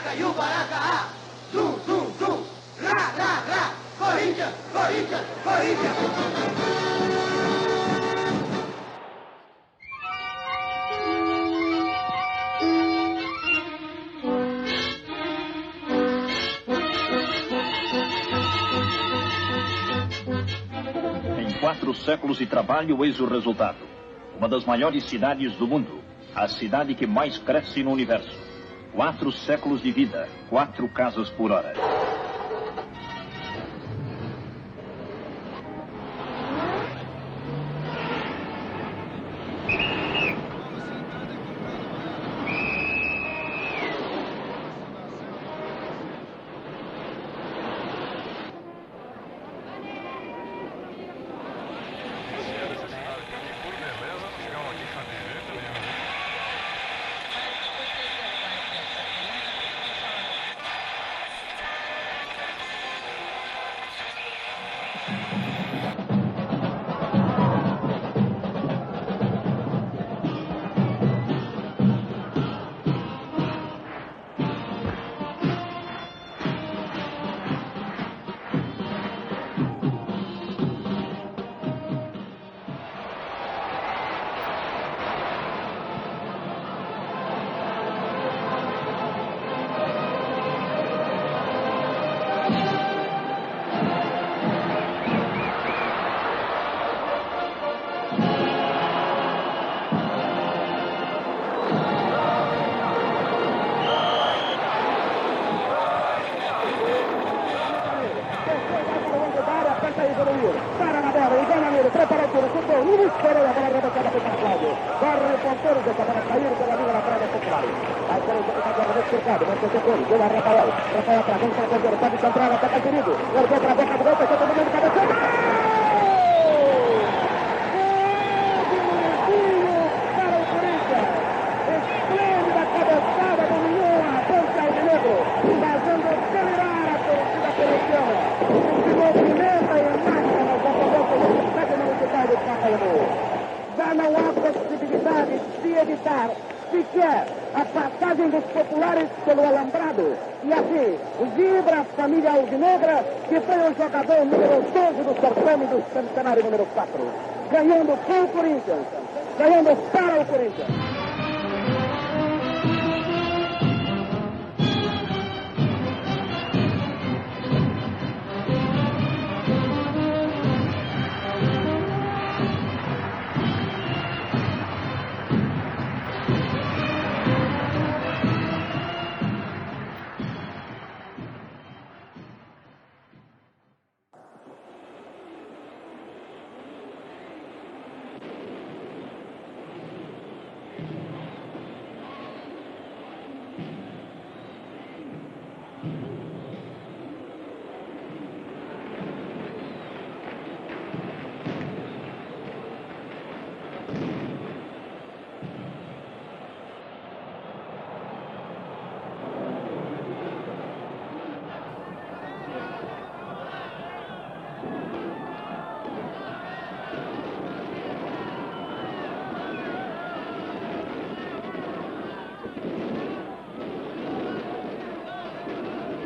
Baraca e o Baraca, zum, zum, zum, rá, rá, rá, Corinthians, Corinthians, Corinthians. Em 4 séculos de trabalho, eis o resultado. Uma das maiores cidades do mundo. A cidade que mais cresce no universo. 4 séculos de vida, 4 casas por hora. Já não há possibilidade de evitar sequer a passagem dos populares pelo alambrado. E assim, vibra a família alvinegra, que foi o jogador número 12 do certame do centenário número 4. Ganhando com o Corinthians, ganhando para o Corinthians.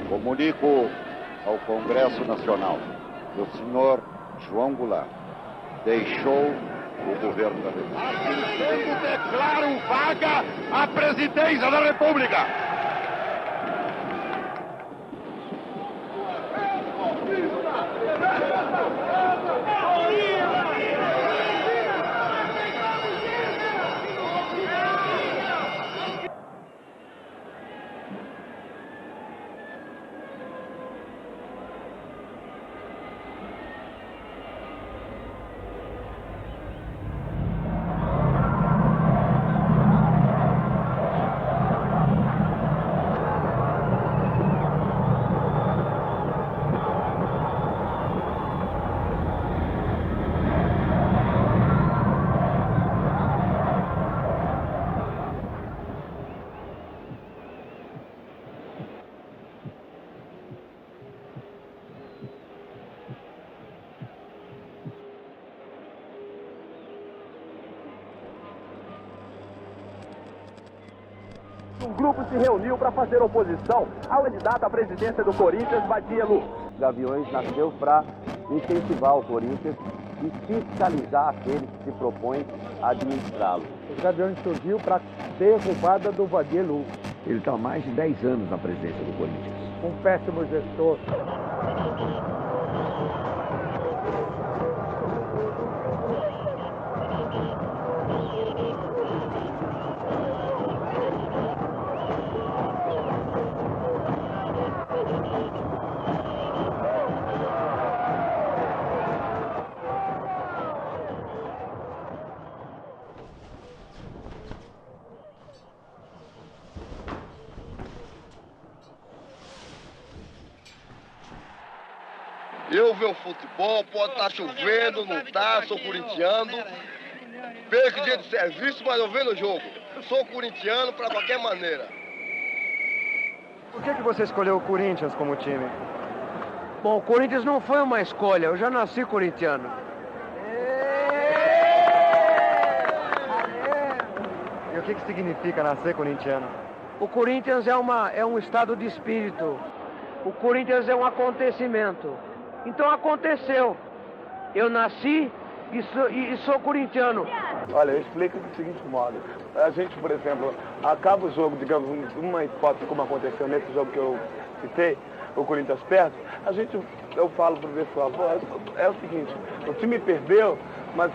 Comunico ao Congresso Nacional que o senhor João Goulart deixou o governo da República. Declaro vaga a presidência da República. Um grupo se reuniu para fazer oposição ao candidato à presidência do Corinthians, Badielu. Gaviões nasceu para incentivar o Corinthians e fiscalizar aqueles que se propõem a administrá-lo. O Gaviões surgiu para derrubada do Badielu. Ele está há mais de 10 anos na presidência do Corinthians. Um péssimo gestor. Eu vejo futebol, pode estar chovendo, não tá, sou corintiano. Perco dia de serviço, mas eu vejo o jogo. Sou corintiano para qualquer maneira. Por que você escolheu o Corinthians como time? Bom, o Corinthians não foi uma escolha, eu já nasci corintiano. E o que significa nascer corintiano? O Corinthians é um estado de espírito. O Corinthians é um acontecimento. Então aconteceu. Eu nasci e sou corintiano. Olha, eu explico do seguinte modo. A gente, por exemplo, acaba o jogo, digamos, uma hipótese como aconteceu nesse jogo que eu citei, o Corinthians perde, eu falo para o pessoal, é o seguinte, o time perdeu, mas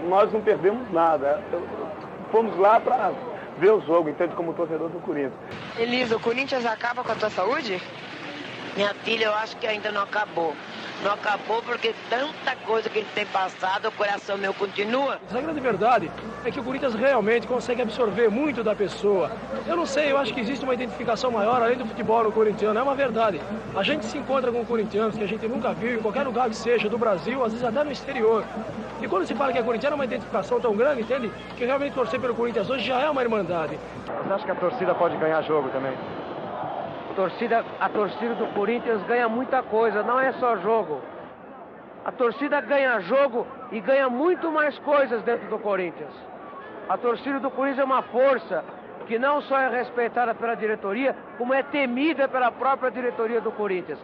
nós não perdemos nada. Fomos lá para ver o jogo, entende, como torcedor do Corinthians. Elisa, o Corinthians acaba com a tua saúde? Minha filha, eu acho que ainda não acabou. Não acabou porque tanta coisa que ele tem passado, o coração meu continua. A grande verdade é que o Corinthians realmente consegue absorver muito da pessoa. Eu não sei, eu acho que existe uma identificação maior além do futebol no corintiano, é uma verdade. A gente se encontra com corintianos que a gente nunca viu em qualquer lugar que seja, do Brasil, às vezes até no exterior. E quando se fala que é corintiano, é uma identificação tão grande, entende? Que realmente torcer pelo Corinthians hoje já é uma irmandade. Você acha que a torcida pode ganhar jogo também? A torcida do Corinthians ganha muita coisa, não é só jogo. A torcida ganha jogo e ganha muito mais coisas dentro do Corinthians. A torcida do Corinthians é uma força que não só é respeitada pela diretoria, como é temida pela própria diretoria do Corinthians.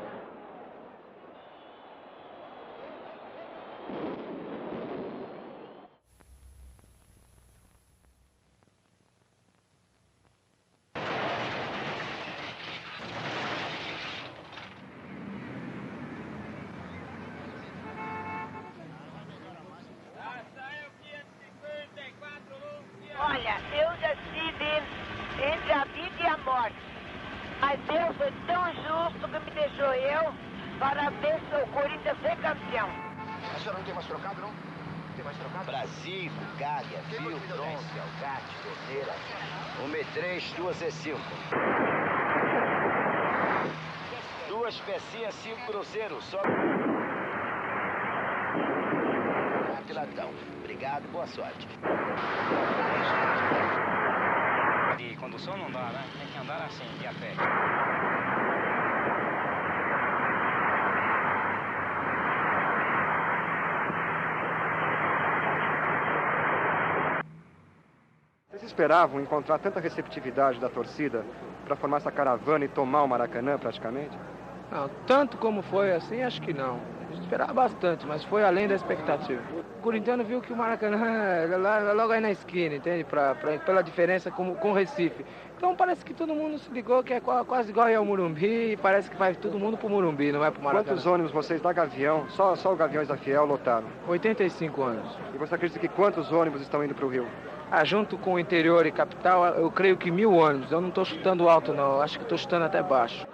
Olha, eu já estive entre a vida e a morte. Mas Deus foi tão justo que me deixou eu para ver se o Corinthians ser campeão. A senhora não tem mais trocado, não? Tem mais trocado? Brasil, Gália, Fio, Bronze, Alcate, Torneira. 1,3, 2 é 5. 2 pecinhas, 5 cruzeiros, só... Latão. Obrigado, boa sorte. De condução não dá, né? Tem que andar assim, de a pé. Vocês esperavam encontrar tanta receptividade da torcida para formar essa caravana e tomar o Maracanã praticamente? Não, tanto como foi assim, acho que não. Esperava bastante, mas foi além da expectativa. O corintiano viu que o Maracanã é logo aí na esquina, entende? Pela diferença com o Recife. Então parece que todo mundo se ligou que é quase igual ao Morumbi e parece que vai todo mundo pro Morumbi, não vai pro Maracanã. Quantos ônibus vocês da Gavião, só os Gaviões da Fiel lotaram? 85 ônibus. E você acredita que quantos ônibus estão indo pro Rio? Junto com o interior e capital, eu creio que 1.000 ônibus. Eu não estou chutando alto, não. Acho que estou chutando até baixo.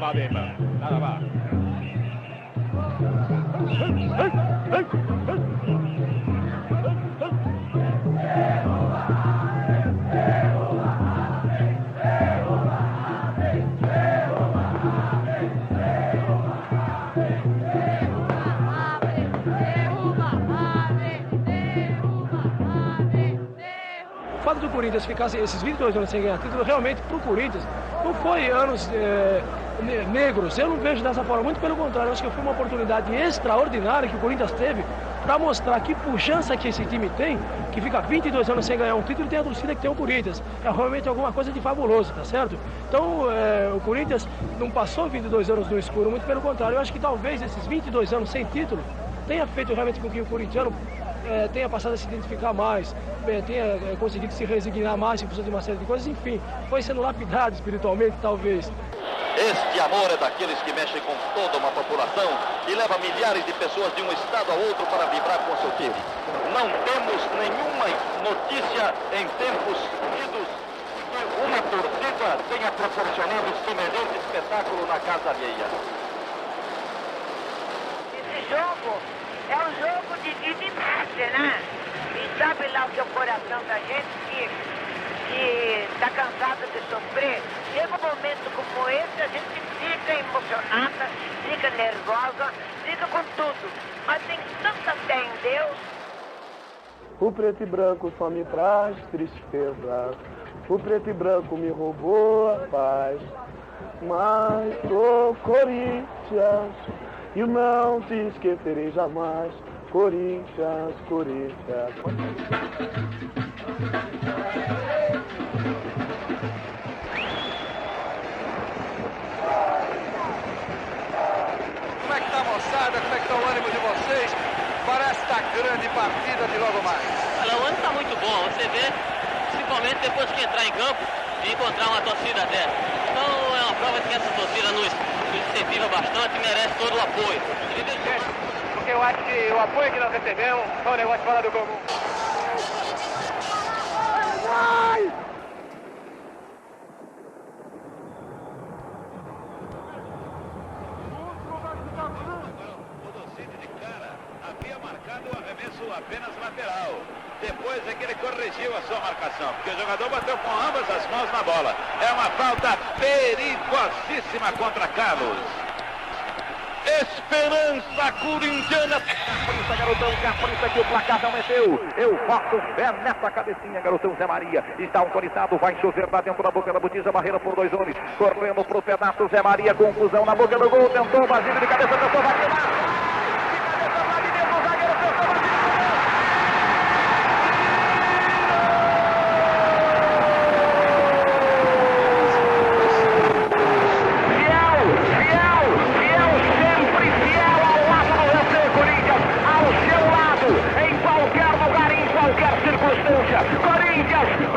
Fabema. Nada va. O fato do Corinthians ficar esses 22 anos sem ganhar título, realmente, para o Corinthians, não foi anos negros. Eu não vejo dessa forma, muito pelo contrário. Eu acho que foi uma oportunidade extraordinária que o Corinthians teve para mostrar que pujança que esse time tem, que fica 22 anos sem ganhar um título e tem a torcida que tem o Corinthians. É realmente alguma coisa de fabuloso, tá certo? Então, o Corinthians não passou 22 anos no escuro, muito pelo contrário. Eu acho que talvez esses 22 anos sem título tenha feito realmente com que o corintiano tenha passado a se identificar mais, tenha conseguido se resignar mais em função de uma série de coisas, enfim, foi sendo lapidado espiritualmente, talvez. Este amor é daqueles que mexem com toda uma população e leva milhares de pessoas de um estado ao outro para vibrar com seu time. Não temos nenhuma notícia em tempos idos que uma torcida tenha proporcionado semelhante espetáculo na casa alheia. Esse jogo é um jogo de vida e morte, né? E sabe lá o que é o coração da gente que está cansado de sofrer. Chega um momento como esse, a gente fica emocionada, fica nervosa, fica com tudo. Mas tem tanta fé em Deus. O preto e branco só me traz tristeza. O preto e branco me roubou a paz. Mas sou Corinthians e não te esquecerei jamais. Corinthians, Corinthians. Como é que tá a moçada? Como é que tá o ânimo de vocês para esta grande partida de logo mais? Olha, o ânimo tá muito bom. Você vê, principalmente depois que entrar em campo e encontrar uma torcida dessa. Então é uma prova de que essa torcida nos incentiva bastante e merece todo o apoio. Porque eu acho que o apoio que nós recebemos foi um negócio fora do comum. Havia marcado o arremesso apenas lateral. Depois é que ele corrigiu a sua marcação, porque o jogador bateu com ambas as mãos na bola. É uma falta perigosíssima contra Carlos. Esperança corintiana. Capricha, garotão, capricha que o placar não é teu. Eu boto fé nessa cabecinha, garotão Zé Maria. Está autorizado, vai chover lá dentro da boca da botija, barreira por 2 homens. Correndo pro pedaço, Zé Maria, confusão na boca do gol. Tentou, Basílio de cabeça, tentou, vai tirar.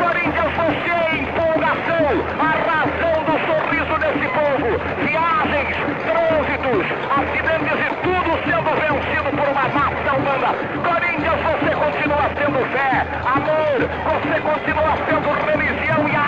Corinthians, você é empolgação, a razão do sorriso desse povo. Viagens, trânsitos, acidentes e tudo sendo vencido por uma massa humana. Corinthians, você continua tendo fé, amor, você continua tendo religião e a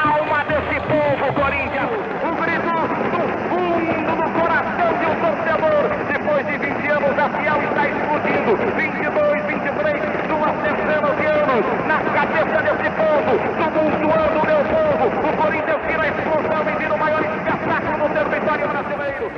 alma desse povo, Corinthians. Um grito do fundo do coração de um torcedor. Depois de 20 anos, a Fiel está explodindo. 22, 23, duas centenas de anos na cabeça desse povo, tumultuando o meu povo. O Corinthians vira a explosão e vira o maior espetáculo do território brasileiro.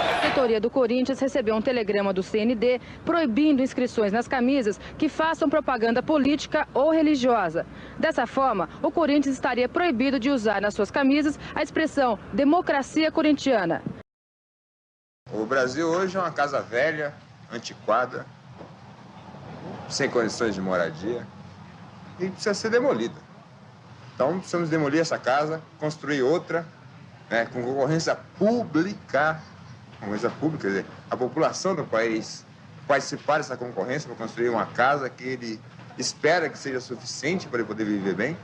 A diretoria do Corinthians recebeu um telegrama do CND proibindo inscrições nas camisas que façam propaganda política ou religiosa. Dessa forma, o Corinthians estaria proibido de usar nas suas camisas a expressão democracia corintiana. O Brasil hoje é uma casa velha, antiquada, sem condições de moradia e precisa ser demolida. Então precisamos demolir essa casa, construir outra, né, com concorrência pública. Concorrência pública, quer dizer, a população do país participar dessa concorrência para construir uma casa que ele espera que seja suficiente para ele poder viver bem.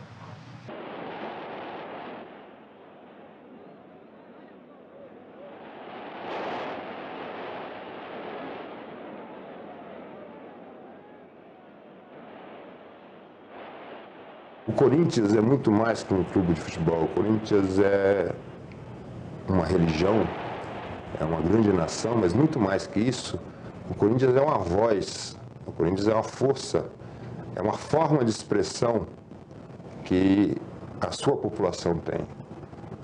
O Corinthians é muito mais que um clube de futebol. O Corinthians é uma religião, é uma grande nação, mas muito mais que isso. O Corinthians é uma voz, o Corinthians é uma força, é uma forma de expressão que a sua população tem.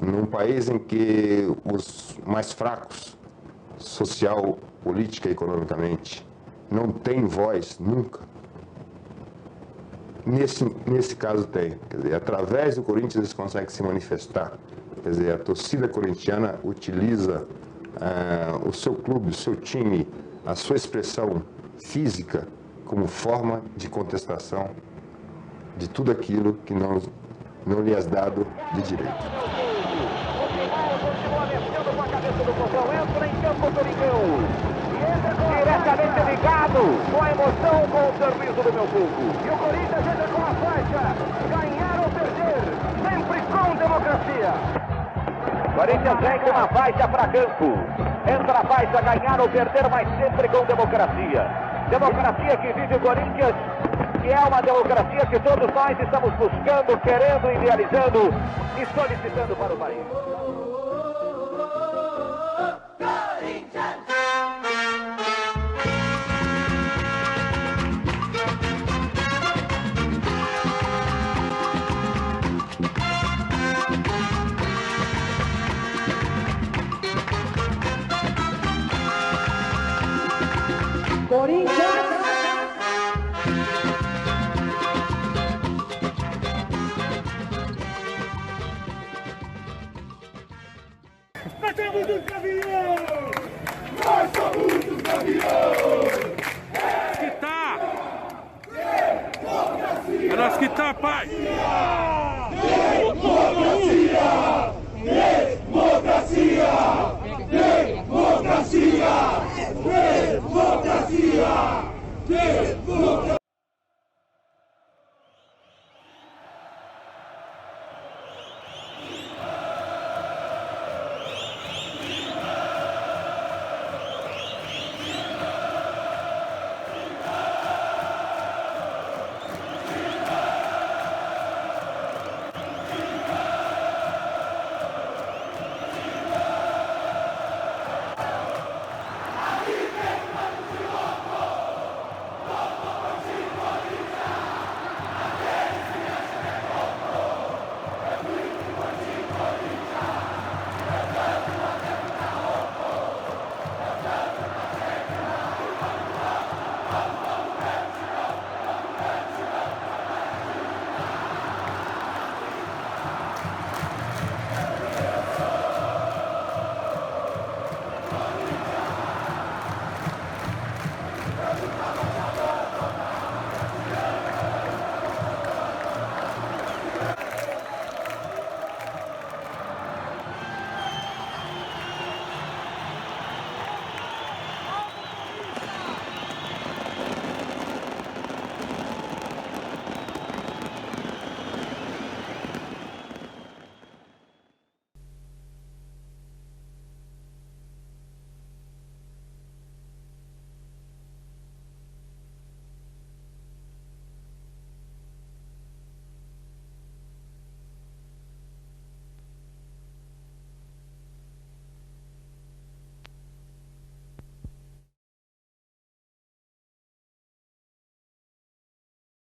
Num país em que os mais fracos, social, política e economicamente, não têm voz nunca, nesse caso tem. Quer dizer, através do Corinthians eles conseguem se manifestar. Quer dizer, a torcida corintiana utiliza o seu clube, o seu time, a sua expressão física como forma de contestação de tudo aquilo que não lhe é dado de direito. Entra em campo Coringão. Diretamente ligado com a emoção, com o serviço do meu povo. E o Corinthians entra com a faixa. Ganhar ou perder, sempre com democracia. Corinthians vem com a faixa para campo. Entra a faixa, ganhar ou perder, mas sempre com democracia. Democracia que vive o Corinthians, que é uma democracia que todos nós estamos buscando, querendo, idealizando e solicitando para o país. Nós somos os Gaviões! Nós somos os Gaviões! Que tá! É nós que tá, pai! Democracia! Democracia! Democracia! Democracia! Democracia!